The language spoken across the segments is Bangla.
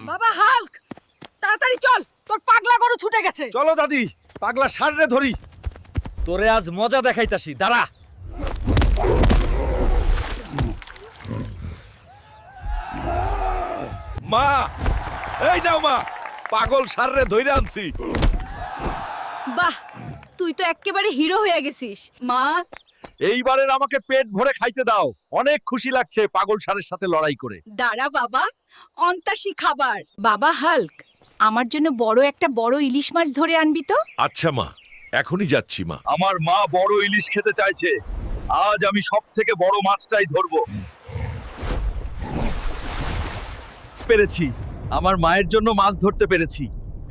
বাবা হাল্ক, তাড়াতাড়ি চল, তোর পাগলা গরু ছুটে গেছে। চলো দাদি, পাগলা ষাঁড়রে ধরি। তোরে আজ মজা দেখাইতাছি, দাঁড়া। মা, এই নাও মা, পাগল ষাঁড়রে ধইরে আনছি। বাহ, তুই তো এক্কেবারে হিরো হয়ে গেছিস। মা, এইবারের আমাকে পেট ভরে খাইতে দাও। অনেক খুশি লাগছে পাগল ষাঁড়ের সাথে লড়াই করে। দাঁড়া বাবা, অন্তাসী খাবার। বাবা হাল্ক, আমার জন্য বড় ইলিশ মাছ ধরে আনবি তো। আচ্ছা মা, এখনই যাচ্ছি মা। আমার মা বড় ইলিশ খেতে চাইছে। আজ আমি সবথেকে বড় মাছটাই ধরবো। পেরেছি, আমার মায়ের জন্য মাছ ধরতে পেরেছি।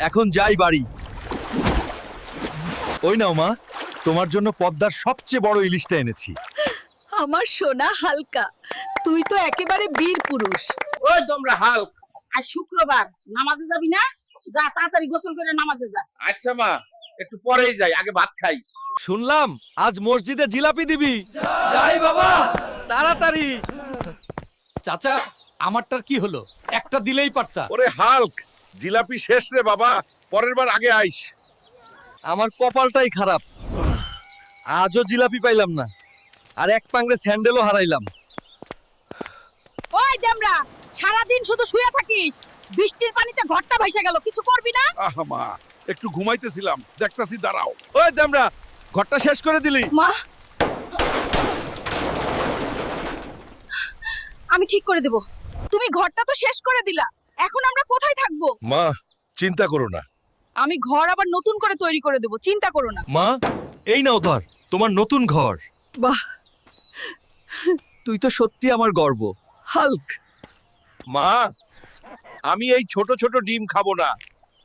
এখন যাই বাড়ি। ওই নাও মা, তোমার জন্য পদ্মার সবচেয়ে বড় ইলিশটা এনেছি। আমার সোনা হালকা, তুই তো একেবারে বীর পুরুষ। ওই তোমরা হাল্ক, আজ শুক্রবার, নামাজে যাবি না? যা তাড়াতাড়ি গোসল করে নামাজে যা। আচ্ছা মা, একটু পরেই যাই, আগে ভাত খাই। শুনলাম আজ মসজিদে জিলাপি দিবি। যাই বাবা, তাড়াতাড়ি। চাচা, আমারটার কি হলো? একটা দিলেই পারতা। ওরে হাল্ক, জিলাপি শেষ রে বাবা, পরের বার আগে আইস। আমার কপালটাই খারাপ, আজও জিলাপি পাইলাম না, আর এক পাংড়ে স্যান্ডেলও হারাইলাম। ওই দেমরা, সারাদিন শুধু শুয়ে থাকিস, বৃষ্টির পানিতে ঘরটা ভাইসা গেল, কিছু করবি না? আহা মা, একটু ঘুমাইতেছিলাম, দেখতাছি, দাঁড়াও। ওই দেমরা, ঘরটা শেষ করে দিলি? মা, আমি ঠিক করে দেব। তুমি ঘরটা তো শেষ করে দিলা, এখন আমরা কোথায় থাকবো? মা, চিন্তা করো না। আমি ঘর আবার নতুন করে তৈরি করে দেব, চিন্তা করো না। মা, এই নাও ধর তোমার নতুন ঘর। বাহ, তুই তো সত্যি আমার গর্ব, হাল্ক। মা, আমি এই ছোট ছোট ডিম খাবো না,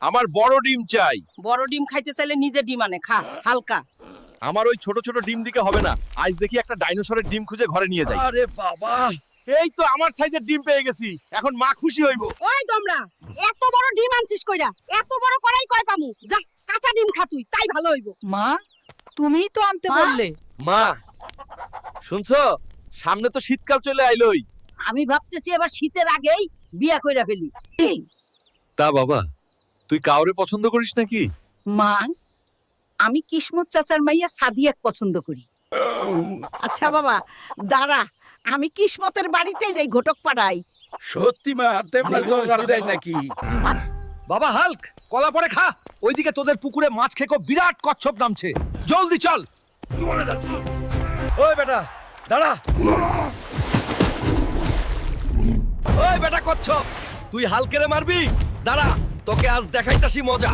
আমার বড় ডিম চাই। বড় ডিম খাইতে চাইলে নিজে ডিম আনে খা, হালকা। আমার ওই ছোট ছোট ডিম দিকে হবে না, আজ দেখি একটা ডাইনোসরের ডিম খুঁজে ঘরে নিয়ে যাই। আরে বাবা, এই তো আমার সাইজের ডিম পেয়ে গেছি, এখন মা খুশি হইব। ওই তোমরা, এত বড় ডিম আনছিস কইরা? এত বড় করাই কয় পামু? যা, কাঁচা ডিম খা তুই, তাই ভালো হইব। মা, তুমিই তো আনতে বললে। মা শুনছো, সামনে তো শীতকাল চলে আইলোই। আমি ভাবতেছি এবার শীতের আগেই বিয়া কইরা ফেলি। এই, তা বাবা, তুই কাউরে পছন্দ করিস নাকি? মা, আমি কিসমত চাচার মাইয়া সাদিয়াক পছন্দ করি। আচ্ছা বাবা, দাঁড়া, আমি কিসমতের বাড়িতেই যাই, ঘটক পাড়াই। সত্যি মা, তেমন দরকার দেয় নাকি? বাবা হাল্ক, কলা পরে খা। ওইদিকে তোদের পুকুরে মাছ খেকো বিরাট কচ্ছপ নামছে, জলদি চল। ওই বেটা দাঁড়া। ওই বেটা কচ্ছপ, তুই হালকেরে মারবি? দাঁড়া, তোকে আজ দেখাইতাছি মজা।